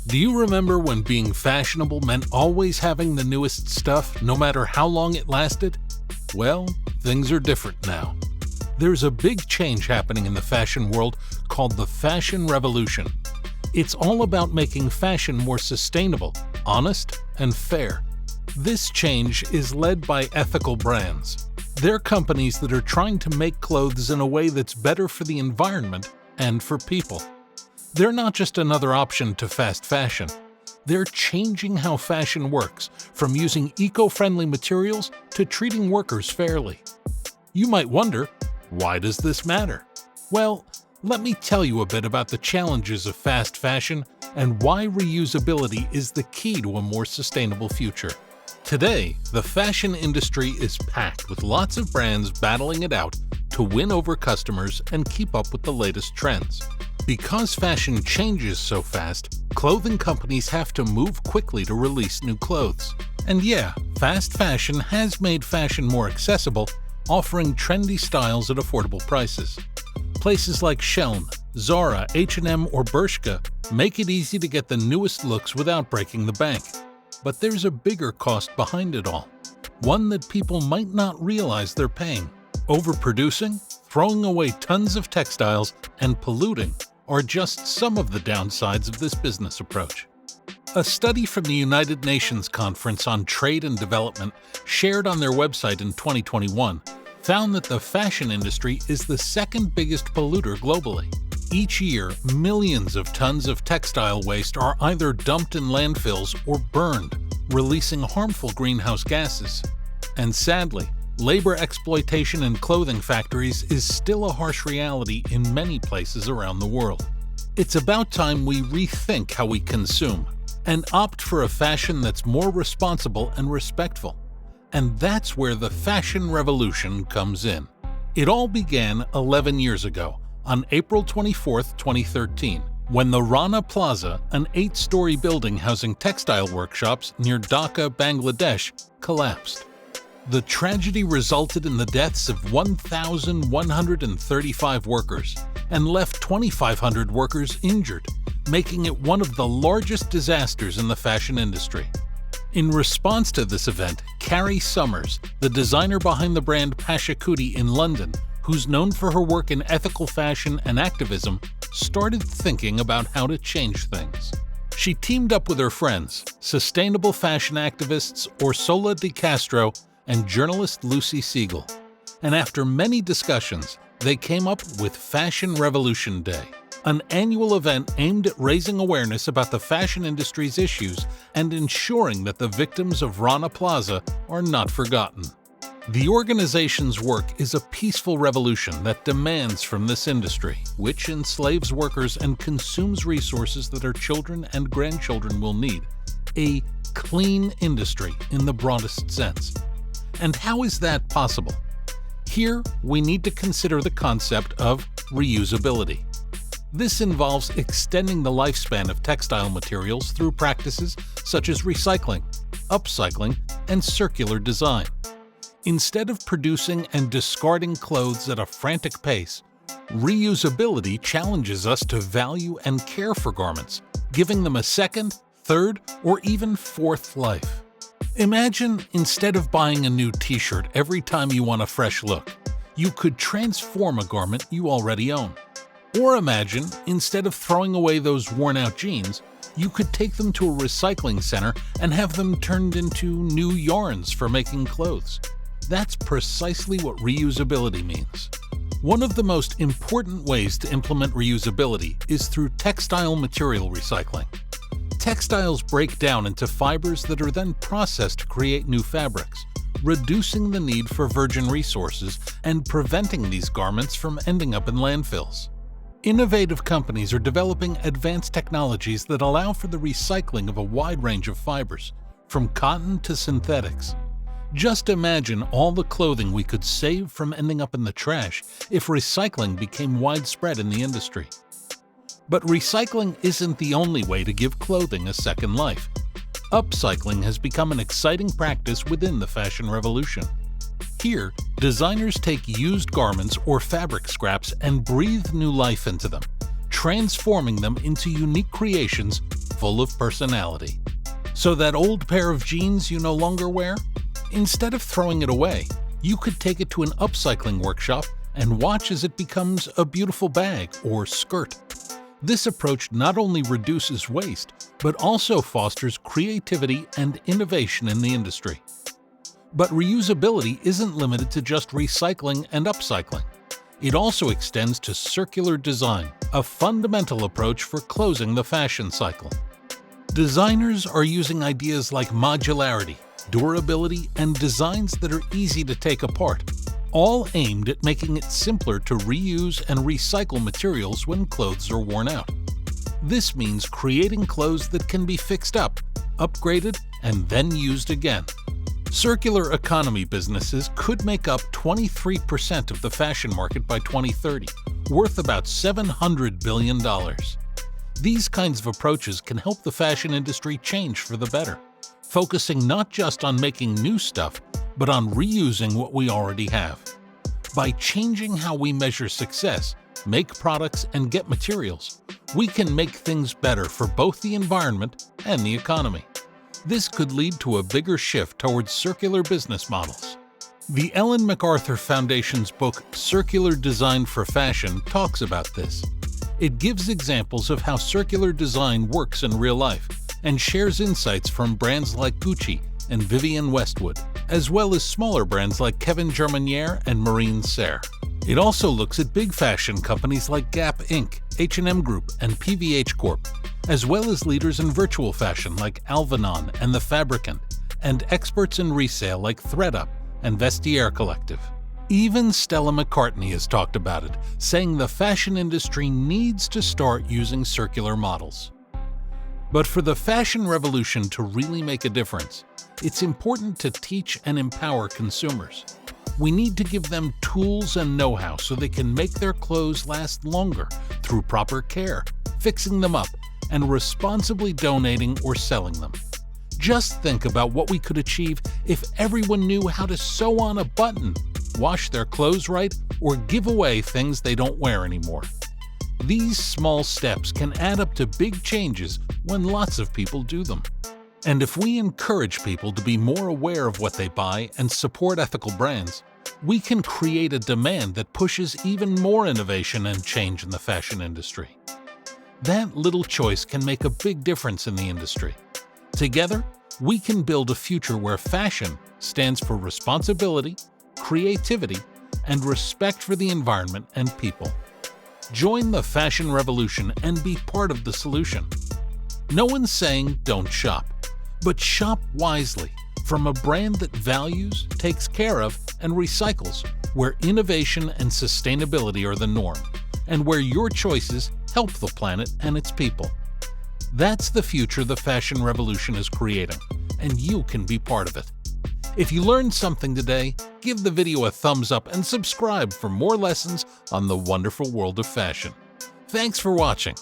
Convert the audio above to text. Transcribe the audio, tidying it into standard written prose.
Do you remember when being fashionable meant always having the newest stuff, no matter how long it lasted? Well, things are different now. There's a big change happening in the fashion world called the fashion revolution. It's all about making fashion more sustainable, honest, and fair. This change is led by ethical brands. They're companies that are trying to make clothes in a way that's better for the environment and for people. They're not just another option to fast fashion. They're changing how fashion works, from using eco-friendly materials to treating workers fairly. You might wonder, why does this matter? Well, let me tell you a bit about the challenges of fast fashion and why reusability is the key to a more sustainable future. Today, the fashion industry is packed with lots of brands battling it out to win over customers and keep up with the latest trends. Because fashion changes so fast, clothing companies have to move quickly to release new clothes. And yeah, fast fashion has made fashion more accessible, offering trendy styles at affordable prices. Places like Shein, Zara, H&M, or Bershka make it easy to get the newest looks without breaking the bank. But there's a bigger cost behind it all, one that people might not realize they're paying. Overproducing, throwing away tons of textiles, and polluting are just some of the downsides of this business approach. A study from the United Nations Conference on Trade and Development, shared on their website in 2021, found that the fashion industry is the second biggest polluter globally. Each year, millions of tons of textile waste are either dumped in landfills or burned, releasing harmful greenhouse gases. And sadly, labor exploitation in clothing factories is still a harsh reality in many places around the world. It's about time we rethink how we consume and opt for a fashion that's more responsible and respectful. And that's where the fashion revolution comes in. It all began 11 years ago, on April 24, 2013, when the Rana Plaza, an 8-story building housing textile workshops near Dhaka, Bangladesh, collapsed. The tragedy resulted in the deaths of 1,135 workers and left 2,500 workers injured, making it one of the largest disasters in the fashion industry. In response to this event, Carrie Summers, the designer behind the brand Pashakuti in London, who's known for her work in ethical fashion and activism, started thinking about how to change things. She teamed up with her friends, sustainable fashion activists Orsola de Castro and journalist Lucy Siegel. And after many discussions, they came up with Fashion Revolution Day, an annual event aimed at raising awareness about the fashion industry's issues and ensuring that the victims of Rana Plaza are not forgotten. The organization's work is a peaceful revolution that demands from this industry, which enslaves workers and consumes resources that our children and grandchildren will need, a clean industry in the broadest sense. And how is that possible? Here, we need to consider the concept of reusability. This involves extending the lifespan of textile materials through practices such as recycling, upcycling, and circular design. Instead of producing and discarding clothes at a frantic pace, reusability challenges us to value and care for garments, giving them a second, third, or even fourth life. Imagine, instead of buying a new t-shirt every time you want a fresh look, you could transform a garment you already own. Or imagine, instead of throwing away those worn-out jeans, you could take them to a recycling center and have them turned into new yarns for making clothes. That's precisely what reusability means. One of the most important ways to implement reusability is through textile material recycling. Textiles break down into fibers that are then processed to create new fabrics, reducing the need for virgin resources and preventing these garments from ending up in landfills. Innovative companies are developing advanced technologies that allow for the recycling of a wide range of fibers, from cotton to synthetics. Just imagine all the clothing we could save from ending up in the trash if recycling became widespread in the industry. But recycling isn't the only way to give clothing a second life. Upcycling has become an exciting practice within the fashion revolution. Here, designers take used garments or fabric scraps and breathe new life into them, transforming them into unique creations full of personality. So that old pair of jeans you no longer wear? Instead of throwing it away, you could take it to an upcycling workshop and watch as it becomes a beautiful bag or skirt. This approach not only reduces waste, but also fosters creativity and innovation in the industry. But reusability isn't limited to just recycling and upcycling. It also extends to circular design, a fundamental approach for closing the fashion cycle. Designers are using ideas like modularity, durability, and designs that are easy to take apart, all aimed at making it simpler to reuse and recycle materials when clothes are worn out. This means creating clothes that can be fixed up, upgraded, and then used again. Circular economy businesses could make up 23% of the fashion market by 2030, worth about $700 billion. These kinds of approaches can help the fashion industry change for the better, focusing not just on making new stuff, but on reusing what we already have. By changing how we measure success, make products, and get materials, we can make things better for both the environment and the economy. This could lead to a bigger shift towards circular business models. The Ellen MacArthur Foundation's book, Circular Design for Fashion, talks about this. It gives examples of how circular design works in real life and shares insights from brands like Gucci and Vivienne Westwood, as well as smaller brands like Kevin Germanier and Marine Serre. It also looks at big fashion companies like Gap Inc., H&M Group, and PVH Corp., as well as leaders in virtual fashion like Alvanon and The Fabricant, and experts in resale like ThredUp and Vestiaire Collective. Even Stella McCartney has talked about it, saying the fashion industry needs to start using circular models. But for the fashion revolution to really make a difference, it's important to teach and empower consumers. We need to give them tools and know-how so they can make their clothes last longer through proper care, fixing them up, and responsibly donating or selling them. Just think about what we could achieve if everyone knew how to sew on a button, wash their clothes right, or give away things they don't wear anymore. These small steps can add up to big changes when lots of people do them. And if we encourage people to be more aware of what they buy and support ethical brands, we can create a demand that pushes even more innovation and change in the fashion industry. That little choice can make a big difference in the industry. Together, we can build a future where fashion stands for responsibility, creativity, and respect for the environment and people. Join the fashion revolution and be part of the solution. No one's saying don't shop, but shop wisely from a brand that values, takes care of, and recycles, where innovation and sustainability are the norm, and where your choices help the planet and its people. That's the future the fashion revolution is creating, and you can be part of it. If you learned something today, give the video a thumbs up and subscribe for more lessons on the wonderful world of fashion. Thanks for watching.